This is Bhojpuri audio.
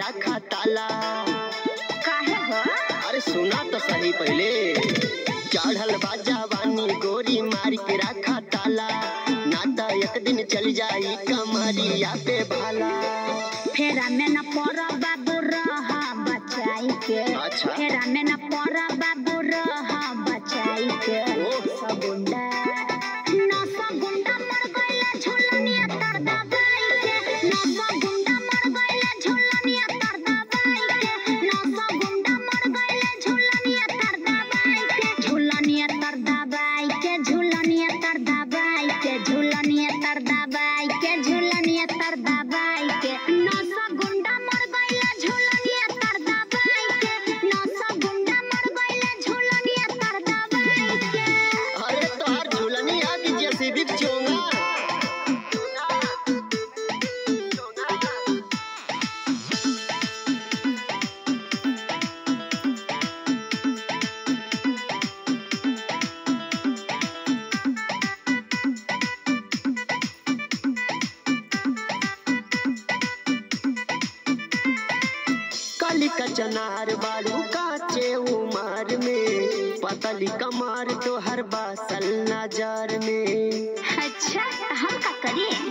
रखा ताला। काहे हो? अरे सुना तो सही पहले। चढ़ल बा जवानी गोरी मार के रखा ताला, नाता एक दिन चल जाई कमरिया पे भाला। फेरा में न पड़ा बाबू रहा बचाई के। अच्छा। फेरा में न पड़ा बाबू रहा बचाई के। सगुंडा नसा गुंडा मर गइला झुलनिया तर दबाई के। नसा गुंडा मर गइला झुलनिया तर दबाई के। नसा गुंडा मर गइला झुलनिया तर दबाई के। झुलनिया तर दबाई के। झुलनिया तर दबाई के। झुलनिया तर दबाई के। झुलनिया तर दबाई के। नसा गुंडा मर गइला झुलनिया तर दबाई के। नसा गुंडा मर गइला झुलनिया तर दबाई के। अरे तोहर झुलनिया की जेसीबी चोंगा। काली का चनार बारू काचे उमर में, पतली कमर तो हर बासल नजर में। अच्छा हम का करिए?